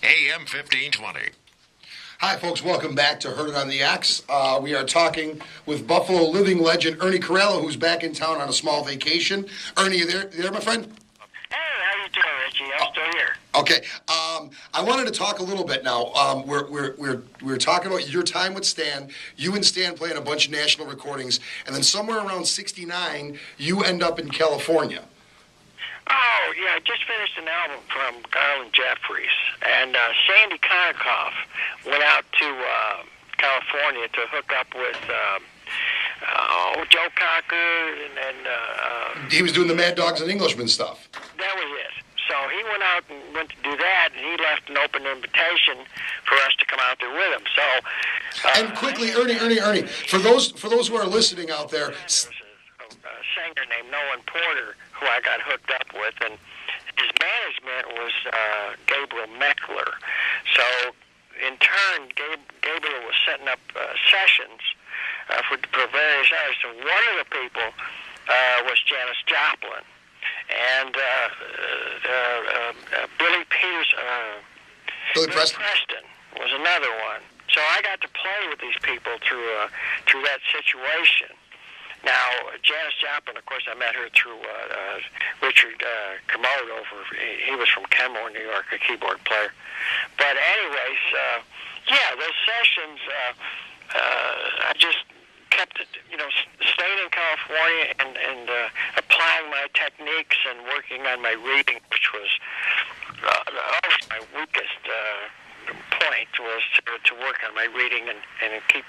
AM 1520. Hi, folks. Welcome back to Heard It on the Axe. We are talking with Buffalo living legend Ernie Corallo, who's back in town on a small vacation. Ernie, you there, my friend? Hey, how you doing, Richie? I'm still here. Okay. I wanted to talk a little bit now. We're talking about your time with Stan. You and Stan playing a bunch of national recordings, and then somewhere around '69, you end up in California. Oh, yeah, I just finished an album from Garland Jeffries, and Sandy Konikoff went out to California to hook up with Joe Cocker, and He was doing the Mad Dogs and Englishmen stuff. that was it. So he went out and went to do that, and he left an open invitation for us to come out there with him. So, And quickly, Ernie, for those who are listening out there, there was a singer named Nolan Porter who I got hooked up with, and his management was Gabriel Meckler. So, in turn, Gabriel was setting up sessions for various artists, and one of the people was Janis Joplin, and Billy Preston was another one. So I got to play with these people through that situation. Now, Janis Joplin, of course, I met her through Richard Komodo. He was from Kenmore, New York, a keyboard player. But anyways, those sessions, I just kept, staying in California and applying my techniques and working on my reading, which was always my weakest point, was to work on my reading and keep...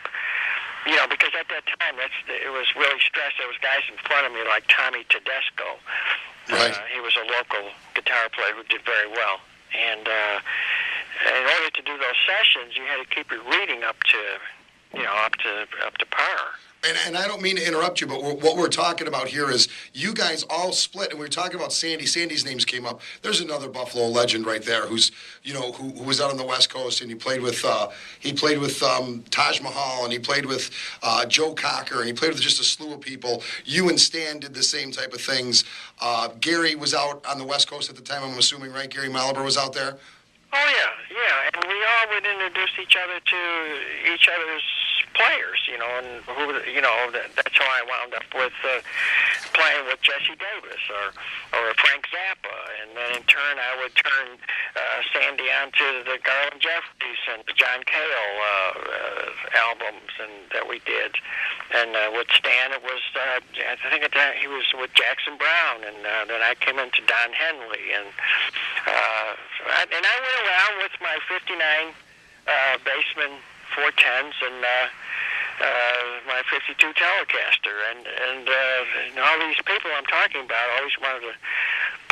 because at that time, it was really stressed. There was guys in front of me like Tommy Tedesco. Right. He was a local guitar player who did very well. And in order to do those sessions, you had to keep your reading up to par. And I don't mean to interrupt you, but what we're talking about here is you guys all split, and we were talking about Sandy. Sandy's names came up. There's another Buffalo legend right there who's, who was out on the West Coast, and he played with Taj Mahal, and he played with Joe Cocker, and he played with just a slew of people. You and Stan did the same type of things. Gary was out on the West Coast at the time, I'm assuming, right? Gary Malaber was out there? Oh, yeah, and we all would introduce each other to each other's players, and that's how I wound up with playing with Jesse Davis or Frank Zappa, and then in turn I would turn Sandy onto the Garland Jeffries and the John Cale albums that we did, and with Stan it was I think at that he was with Jackson Browne, and then I came into Don Henley, and I went around with my '59 Bassman 410s and my '52 Telecaster, and all these people I'm talking about always wanted to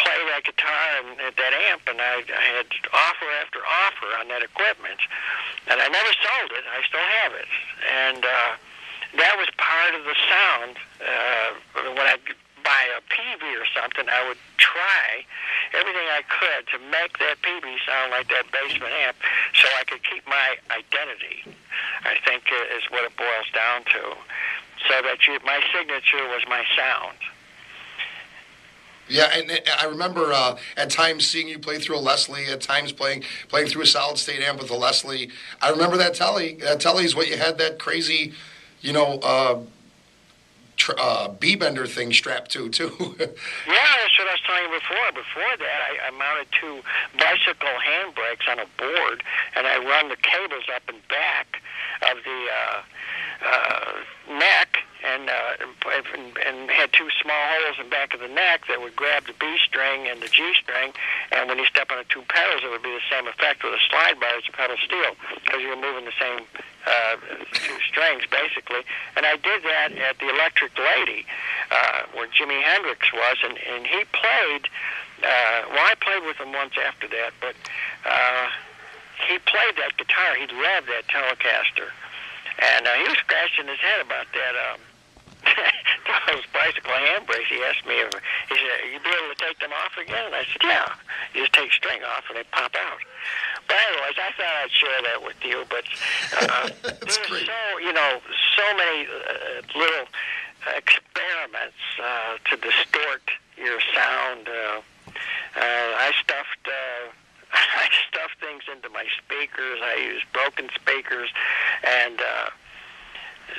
play that guitar and that amp, and I had offer after offer on that equipment, and I never sold it. I still have it, and that was part of the sound. When I buy a PV or something, I would try everything I could to make that PV sound like that Bassman amp so I could keep my identity, I think is what it boils down to. So that my signature was my sound. Yeah, and I remember at times seeing you play through a Leslie, at times playing through a solid state amp with a Leslie. I remember that Telly. Telly's what you had that crazy, B-bender thing strapped to, too. Yeah, that's what I was telling you before. Before that, I mounted two bicycle handbrakes on a board, and I run the cables up and back of the neck, and had two small holes in the back of the neck that would grab the B string and the G string, and when you step on the two pedals, it would be the same effect with a slide bar as a pedal steel, because you're moving the same two strings, basically. And I did that at the Electric Lady, where Jimi Hendrix was, and he played, I played with him once after that, but he played that guitar. He loved that Telecaster. And he was scratching his head about that, those bicycle handbrakes. He asked me, he said, you be able to take them off again? And I said, yeah. You just take string off and they pop out. But anyways, I thought I'd share that with you. But there's so many little experiments to distort your sound. I stuffed things into my speakers. I used broken speakers, and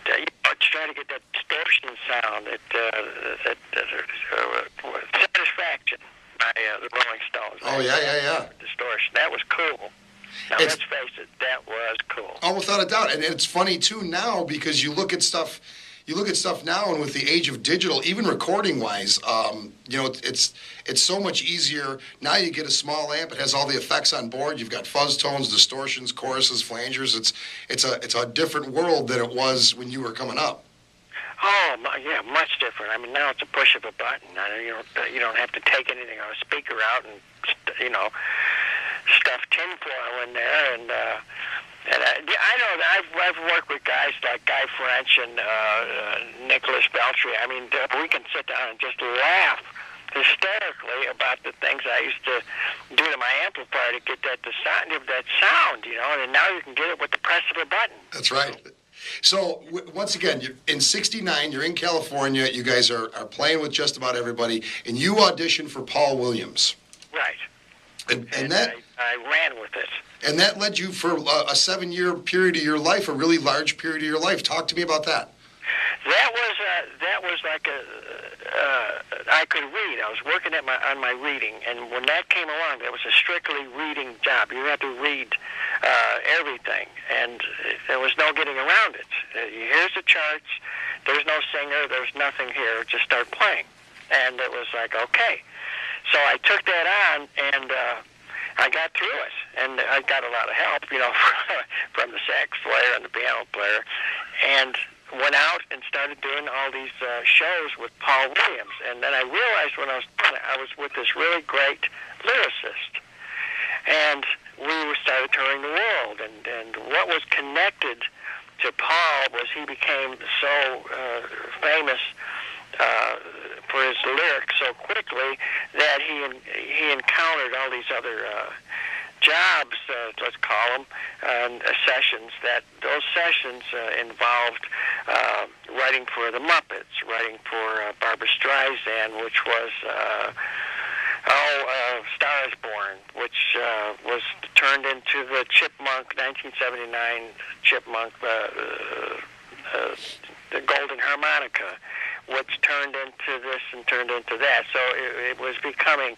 to try to get that distortion sound, satisfaction by the Rolling Stones. Oh, yeah. Distortion. That was cool. Now, let's face it, that was cool. Oh, without a doubt. And it's funny, too, now, because you look at stuff now, and with the age of digital, even recording-wise, it's so much easier. Now you get a small amp. It has all the effects on board. You've got fuzz tones, distortions, choruses, flangers. It's a different world than it was when you were coming up. Oh, yeah, much different. I mean, now it's a push of a button. You don't have to take anything on a speaker out and, stuff tinfoil in there. And I know that I've worked with guys like Guy French and Nicholas Beltry. I mean, we can sit down and just laugh hysterically about the things I used to do to my amplifier to get that sound, and now you can get it with the press of a button. That's right. So, once again, in '69, you're in California. You guys are playing with just about everybody, and you auditioned for Paul Williams. Right. And that I ran with it. And that led you for a 7-year period of your life, a really large period of your life. Talk to me about that. That was like I could read. I was working on my reading, and when that came along, that was a strictly reading job. You had to read everything, and there was no getting around it. Here's the charts. There's no singer. There's nothing here. Just start playing, and it was like, okay. So I took that on, and I got through it, and I got a lot of help, from the sax player and the piano player, and went out and started doing all these shows with Paul Williams. And then I realized when I was with this really great lyricist, and we started touring the world. And what was connected to Paul was he became so famous for his lyrics so quickly that he encountered all these other jobs, let's call them, sessions. Those sessions involved writing for the Muppets, writing for Barbra Streisand, which was Star is Born, which was turned into the Chipmunk 1979 Chipmunk, the Golden Harmonica, which turned into this and turned into that. So it was becoming,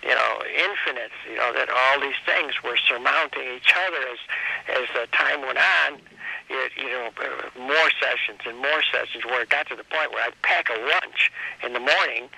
infinite, that all these things were surmounting each other as time went on. More sessions and more sessions, where it got to the point where I'd pack a lunch in the morning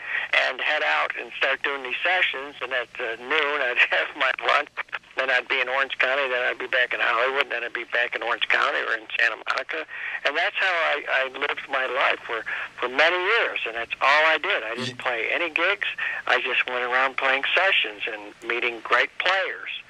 and head out and start doing these sessions, and at noon I'd have my lunch, then I'd be in Orange County, then I'd be back in Hollywood, then I'd be back in Orange County or in Santa Monica, and that's how I lived my life for many years, and that's all I did. I didn't play any gigs. I just went around playing sessions and meeting great players.